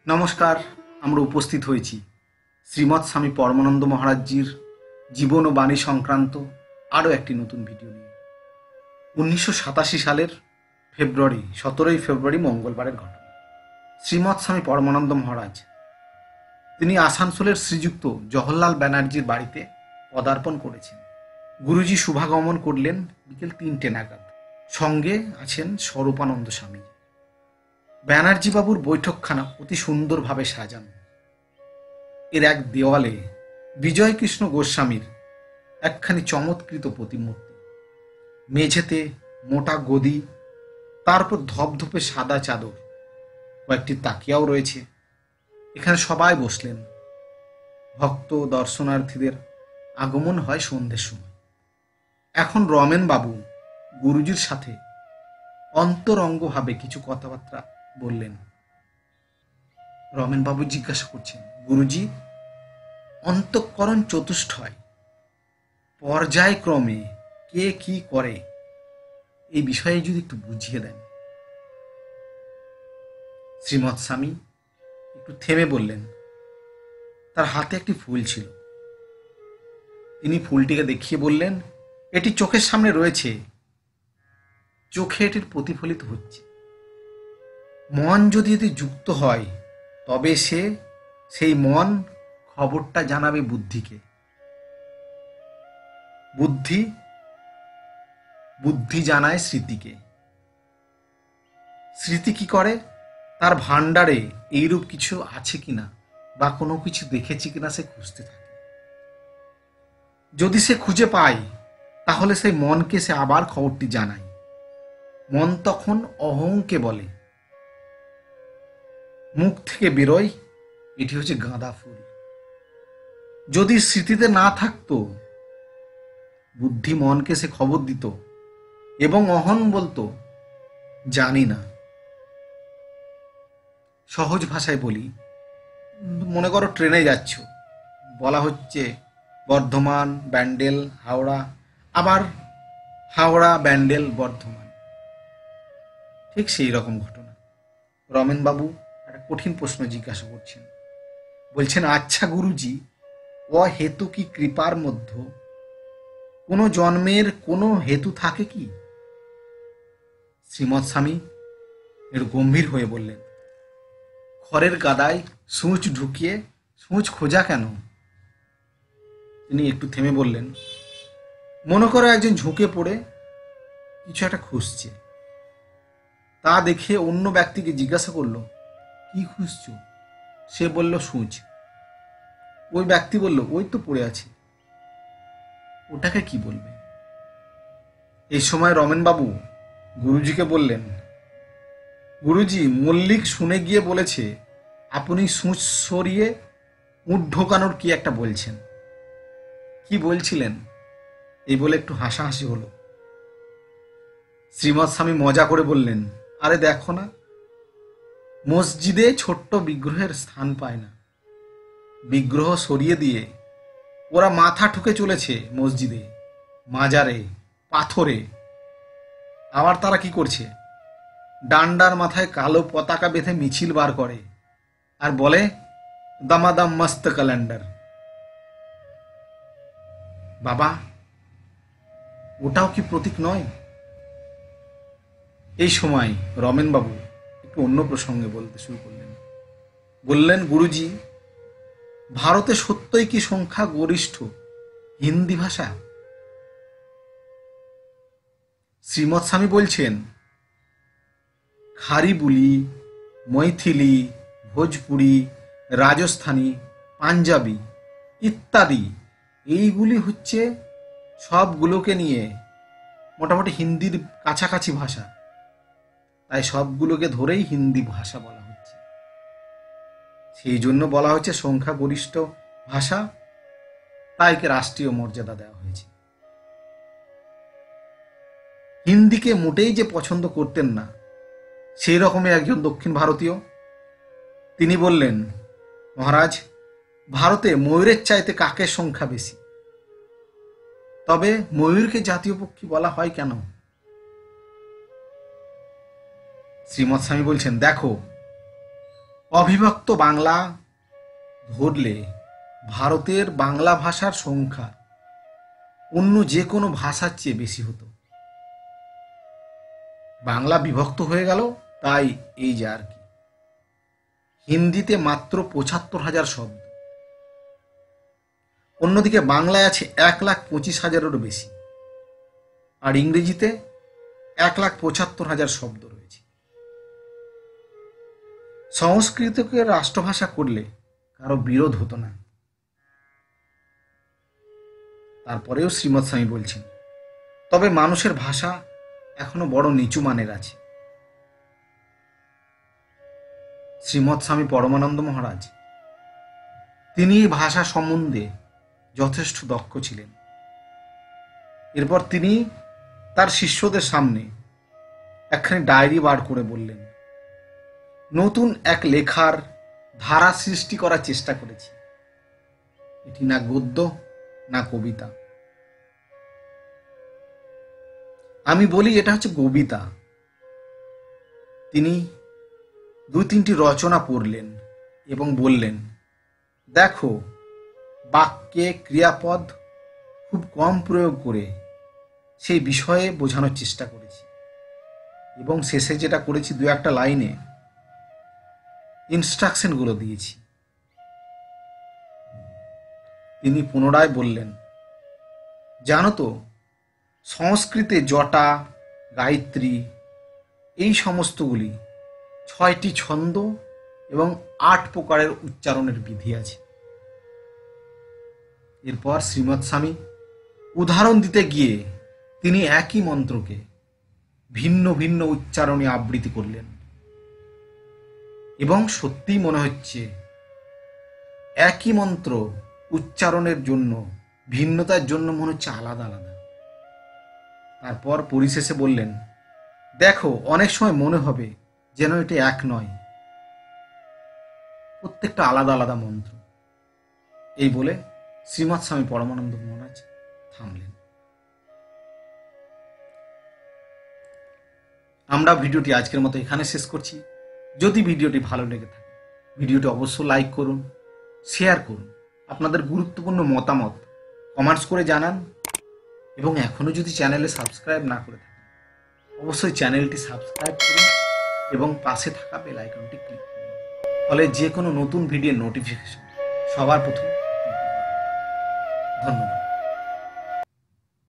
নমস্কার। আমরা উপস্থিত হয়েছি শ্রীমৎ স্বামী পরমানন্দ মহারাজজির জীবন ও বাণী সংক্রান্ত আরও একটি নতুন ভিডিও নিয়ে। 1987 সালের 17 ফেব্রুয়ারি মঙ্গলবারের ঘটনা। শ্রীমৎ স্বামী পরমানন্দ মহারাজ তিনি আসানসোলের শ্রীযুক্ত জওহরলাল ব্যানার্জির বাড়িতে পদার্পণ করেছেন। গুরুজি শুভাগমন করলেন বিকেল 3টে নাগাদ। সঙ্গে আছেন স্বরূপানন্দ স্বামী। ব্যানার্জি বাবুর বৈঠকখানা অতি সুন্দরভাবে সাজানো। এর এক দেওয়ালে বিজয়কৃষ্ণ গোস্বামীর একখানি চমৎকৃত প্রতিমূর্তি, মেঝেতে মোটা গদি, তারপর ধপধপে সাদা চাদর, কয়েকটি তাকিয়াও রয়েছে। এখানে সবাই বসলেন। ভক্ত দর্শনার্থীদের আগমন হয় সন্ধ্যের সময়। এখন রমেন বাবু গুরুজির সাথে অন্তরঙ্গভাবে কিছু কথাবার্তা বললেন। রমেন বাবু জিজ্ঞাসা করছেন, গুরুজি, অন্তঃকরণ চতুষ্টয় পর্যায়ক্রমে কে কি করে এই বিষয়ে যদি একটু বুঝিয়ে দেন। শ্রীমৎ স্বামী একটু থেমে বললেন। তার হাতে একটি ফুল ছিল। তিনি ফুলটিকে দেখিয়ে বললেন, এটি চোখের সামনে রয়েছে, চোখে এটির প্রতিফলিত হচ্ছে। মন যদি এতে যুক্ত হয় তবে সেই মন খবরটা জানাবে বুদ্ধিকে। বুদ্ধি জানায় স্মৃতিকে। স্মৃতি কি করে? তার ভাণ্ডারে এইরূপ কিছু আছে কিনা বা কোনো কিছু দেখেছি কিনা সে খুঁজতে থাকে। যদি সে খুঁজে পায় তাহলে সেই মনকে সে আবার খবরটি জানায়। মন তখন অহংকে বলে, মুখ থেকে বেরোয়, এটি হচ্ছে গাঁদা ফুল। যদি স্মৃতিতে না থাকতো, বুদ্ধি মনকে সে খবর দিত এবং অহং বলতো, জানি না। সহজ ভাষায় বলি, মনে করো ট্রেনে যাচ্ছ, বলা হচ্ছে বর্ধমান ব্যান্ডেল হাওড়া, আবার হাওড়া ব্যান্ডেল বর্ধমান। ঠিক সেই রকম ঘটনা। রমেন বাবু একটা কঠিন প্রশ্ন জিজ্ঞাসা করছেন। বলছেন, আচ্ছা গুরুজি, অহেতু কি কৃপার মধ্যে কোনো জন্মের কোনো হেতু থাকে কি? শ্রীমৎ স্বামী এর গম্ভীর হয়ে বললেন, খড়ের গাদায় সূচ ঢুকিয়ে সূচ খোঁজা কেন? তিনি একটু থেমে বললেন, মনে করো একজন ঝুঁকে পড়ে কিছু একটা খুঁজছে। তা দেখে অন্য ব্যক্তিকে জিজ্ঞাসা করলো, কি খুঁজছো? সে বলল, সূচ। ওই ব্যক্তি বলল, ওই তো পড়ে আছে। ওটাকে কি বলবে? এই সময় রমেন বাবু গুরুজিকে বললেন, গুরুজি, মল্লিক শুনে গিয়ে বলেছে আপনি সূচ সরিয়ে উঠ ঢোকানোর কি একটা বলছেন। কি বলছিলেন? এই বলে একটু হাসাহাসি হলো। শ্রীমৎ স্বামী মজা করে বললেন, আরে দেখো না, মসজিদে ছোট্ট বিগ্রহের স্থান পায় না। বিগ্রহ সরিয়ে দিয়ে ওরা মাথা ঠুকে চলেছে মসজিদে, মাজারে, পাথরে। আবার তারা কি করছে? ডান্ডার মাথায় কালো পতাকা বেঁধে মিছিল বার করে আর বলে, দামাদাম মস্ত ক্যালেন্ডার। বাবা, ওটাও কি প্রতীক নয়? এই সময় রমেন বাবু একটু অন্য প্রসঙ্গে বলতে শুরু করলেন। বললেন, গুরুজি, ভারতে সত্যই কি সংখ্যা গরিষ্ঠ হিন্দি ভাষা? শ্রীমৎ স্বামী বলছেন, খারিবুলি, মৈথিলি, ভোজপুরি, রাজস্থানী, পাঞ্জাবি ইত্যাদি এইগুলি হচ্ছে সবগুলোকে নিয়ে মোটামুটি হিন্দির কাছাকাছি ভাষা। তাই সবগুলোকে ধরেই হিন্দি ভাষা বলা হচ্ছে। সেই জন্য বলা হচ্ছে সংখ্যাগরিষ্ঠ ভাষা, তাই একে রাষ্ট্রীয় মর্যাদা দেওয়া হয়েছে। হিন্দিকে মোটেই যে পছন্দ করতেন না সেই রকমের একজন দক্ষিণ ভারতীয়, তিনি বললেন, মহারাজ, ভারতে ময়ূরের চাইতে কাকের সংখ্যা বেশি। তবে ময়ূরকে জাতীয় পক্ষী বলা হয় কেন? শ্রীমৎ স্বামী বলছেন, দেখো, অবিভক্ত বাংলা ধরলে ভারতের বাংলা ভাষার সংখ্যা অন্য যে কোনো ভাষার চেয়ে বেশি হতো। বাংলা বিভক্ত হয়ে গেল, তাই এই যে আর কি। হিন্দিতে মাত্র ৭৫,০০০ শব্দ, অন্যদিকে বাংলায় আছে ১,২৫,০০০-এরও বেশি, আর ইংরেজিতে ১,৭৫,০০০ শব্দ রয়েছে। সংস্কৃতকে রাষ্ট্রভাষা করলে কারো বিরোধ হতো না। তারপরেও শ্রীমৎ স্বামী বলছেন, তবে মানুষের ভাষা এখনো বড় নিচু মানের আছে। শ্রীমৎ স্বামী পরমানন্দ মহারাজ তিনি ভাষা সম্বন্ধে যথেষ্ট দক্ষ ছিলেন। এরপর তিনি তার শিষ্যদের সামনে একখানি ডায়েরি বার করে বললেন, নতুন এক লেখার ধারা সৃষ্টি করার চেষ্টা করেছি। এটি না গদ্য না কবিতা, আমি বলি এটা হচ্ছে কবিতা। তিনি ২-৩টি রচনা পড়লেন এবং বললেন, দেখো, বাক্যে ক্রিয়াপদ খুব কম প্রয়োগ করে সেই বিষয়ে বোঝানোর চেষ্টা করেছি, এবং শেষে যেটা করেছি ২-১টা লাইনে ইনস্ট্রাকশনগুলো দিয়েছি। তিনি পুনরায় বললেন, জানো তো, সংস্কৃতে জটা, গায়ত্রী এই সমস্তগুলি ৬টি ছন্দ এবং ৮ প্রকারের উচ্চারণের বিধি আছে। এরপর শ্রীমৎ স্বামী উদাহরণ দিতে গিয়ে তিনি একই মন্ত্রকে ভিন্ন ভিন্ন উচ্চারণে আবৃত্তি করলেন, এবং সত্যিই মনে হচ্ছে একই মন্ত্র উচ্চারণের জন্য ভিন্নতার জন্য মনে হচ্ছে আলাদা আলাদা। তারপর পরিশেষে বললেন, দেখো, অনেক সময় মনে হবে যেন এটা এক নয়, প্রত্যেকটা আলাদা আলাদা মন্ত্র। এই বলে শ্রীমৎ স্বামী পরমানন্দ মহারাজ থামলেন। আমরা ভিডিওটি আজকের মতো এখানে শেষ করছি। যদি ভিডিওটি ভালো লেগে থাকে ভিডিওটি অবশ্যই লাইক করুন, শেয়ার করুন, আপনাদের গুরুত্বপূর্ণ মতামত কমেন্টস করে জানান, এবং এখনও যদি চ্যানেলে সাবস্ক্রাইব না করে থাকেন অবশ্যই চ্যানেলটি সাবস্ক্রাইব করুন এবং পাশে থাকা বেল আইকনটি ক্লিক করুন, ফলে যে কোনো নতুন ভিডিওর নোটিফিকেশন সবার প্রথমে। ধন্যবাদ।